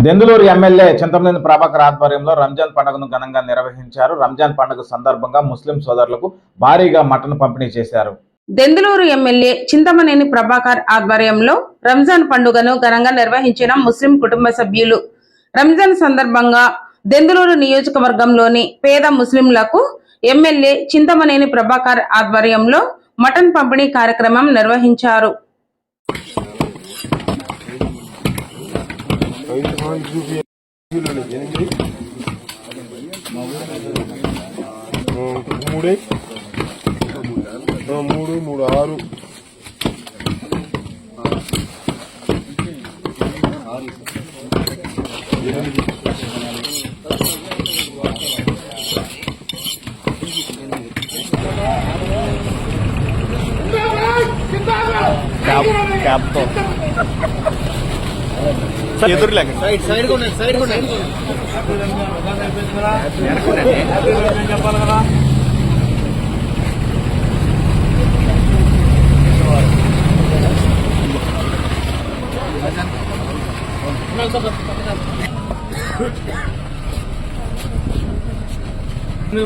Denduluru MLA Chintamaneni Prabhakar ఆధ్వర్యంలో రంజాన్ పండుగను ఘనంగా నిర్వహించారు. రంజాన్ పండుగ సందర్భంగా ముస్లిం సోదరులకు భారీగా మటన్ పంపిణీ చేశారు. దెందులూరు ఎమ్మెల్యే చింతమనేని ప్రభాకర్ ఆధ్వర్యంలో రంజాన్ పండుగను ఘనంగా నిర్వహించిన ముస్లిం కుటుంబ సభ్యులు. రంజాన్ సందర్భంగా దెందులూరు నియోజకవర్గంలోని పేద ముస్లింలకు ఎమ్మెల్యే చింతమనేని ప్రభాకర్ ఆధ్వర్యంలో మటన్ పంపిణీ కార్యక్రమం నిర్వహించారు. మూడు ఆరు క్యాప్తో ఎదురులేక సైడ్ చెప్పాలి కదా.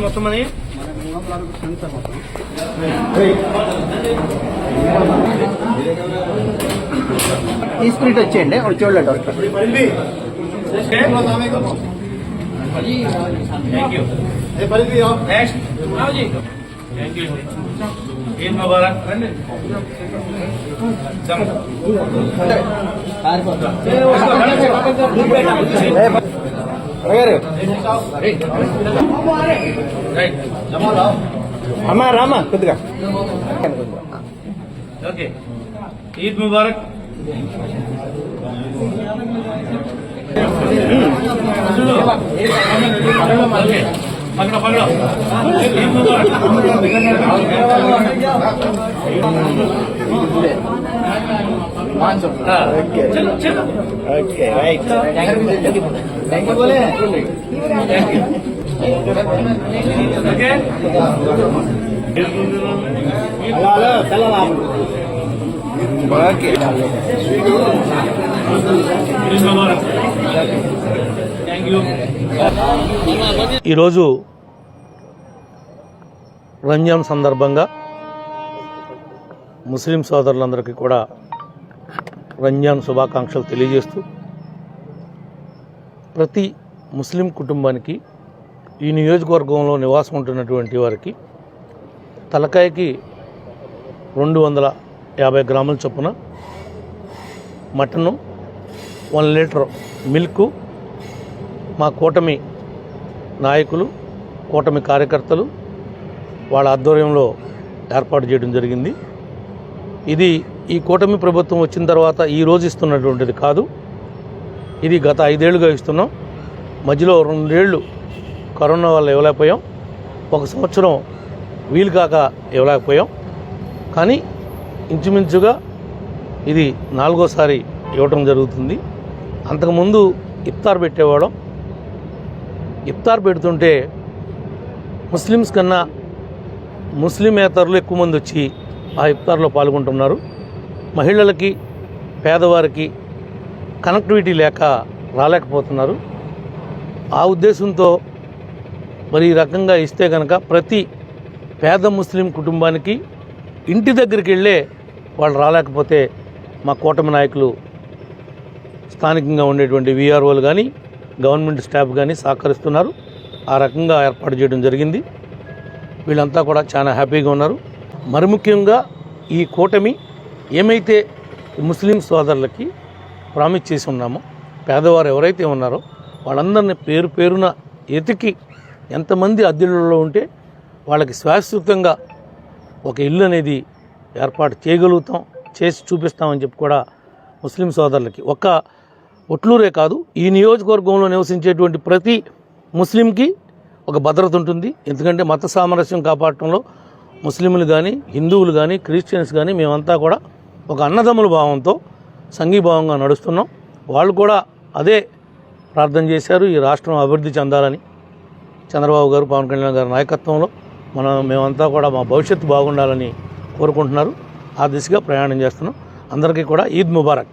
మొత్తం అని ఈ స్పిరిట్ వచ్చేయండి చూడలేదు అమ్మా రామా కొద్దిగా. Okay, Eid Mubarak. Eid Mubarak. Okay right. Thank you బోలే. ఓకే, ఈరోజు రంజాన్ సందర్భంగా ముస్లిం సోదరులందరికీ కూడా రంజాన్ శుభాకాంక్షలు తెలియజేస్తూ, ప్రతి ముస్లిం కుటుంబానికి ఈ నియోజకవర్గంలో నివాసం ఉంటున్నటువంటి వారికి తలకాయకి 250 గ్రాముల చొప్పున మటను, 1 లీటర్ మిల్కు మా కూటమి నాయకులు, కూటమి కార్యకర్తలు వాళ్ళ ఆధ్వర్యంలో ఏర్పాటు చేయడం జరిగింది. ఇది ఈ కూటమి ప్రభుత్వం వచ్చిన తర్వాత ఈరోజు ఇస్తున్నటువంటిది కాదు. ఇది గత 5 ఏళ్ళుగా ఇస్తున్నాం. మధ్యలో 2 ఏళ్ళు కరోనా వల్ల ఇవ్వలేకపోయాం, 1 సంవత్సరం వీలు కాక ఇవ్వలేకపోయాం. కానీ ఇంచుమించుగా ఇది 4వసారి ఇవ్వటం జరుగుతుంది. అంతకుముందు ఇఫ్తార్ పెట్టేవాళ్ళం. ఇఫ్తార్ పెడుతుంటే ముస్లిమ్స్ కన్నా ముస్లిమేతరులు ఎక్కువ మంది వచ్చి ఆ ఇఫ్తార్లో పాల్గొంటున్నారు. మహిళలకి, పేదవారికి కనెక్టివిటీ లేక రాలేకపోతున్నారు. ఆ ఉద్దేశంతో మరి ఈ రకంగా ఇస్తే కనుక ప్రతి పేద ముస్లిం కుటుంబానికి ఇంటి దగ్గరికి వెళ్ళే వాళ్ళు రాలేకపోతే మా కూటమి నాయకులు స్థానికంగా ఉండేటువంటి వీఆర్ఓలు కానీ, గవర్నమెంట్ స్టాఫ్ కానీ సహకరిస్తున్నారు. ఆ రకంగా ఏర్పాటు చేయడం జరిగింది. వీళ్ళంతా కూడా చాలా హ్యాపీగా ఉన్నారు. మరి ముఖ్యంగా ఈ కూటమి ఏమైతే ముస్లిం సోదరులకి ప్రామిస్ చేసి ఉన్నామో, పేదవారు ఎవరైతే ఉన్నారో వాళ్ళందరినీ పేరు పేరున ఎతికి ఎంతమంది అద్దెలలో ఉంటే వాళ్ళకి శాశ్వతంగా ఒక ఇల్లు అనేది ఏర్పాటు చేయగలుగుతాం, చేసి చూపిస్తామని చెప్పి కూడా ముస్లిం సోదరులకి ఒక్క ఒట్లూరే కాదు, ఈ నియోజకవర్గంలో నివసించేటువంటి ప్రతి ముస్లింకి ఒక భద్రత ఉంటుంది. ఎందుకంటే మత సామరస్యం కాపాడటంలో ముస్లింలు కానీ, హిందువులు కానీ, క్రిస్టియన్స్ కానీ మేమంతా కూడా ఒక అన్నదమ్ముల భావంతో సంఘీభావంగా నడుస్తున్నాం. వాళ్ళు కూడా అదే ప్రార్థన చేశారు, ఈ రాష్ట్రం అభివృద్ధి చెందాలని. చంద్రబాబు గారు, పవన్ కళ్యాణ్ గారి నాయకత్వంలో మేమంతా కూడా మా భవిష్యత్తు బాగుండాలని కోరుకుంటున్నారు. ఆ దిశగా ప్రయాణం చేస్తున్నాం. అందరికీ కూడా ఈద్ ముబారక్.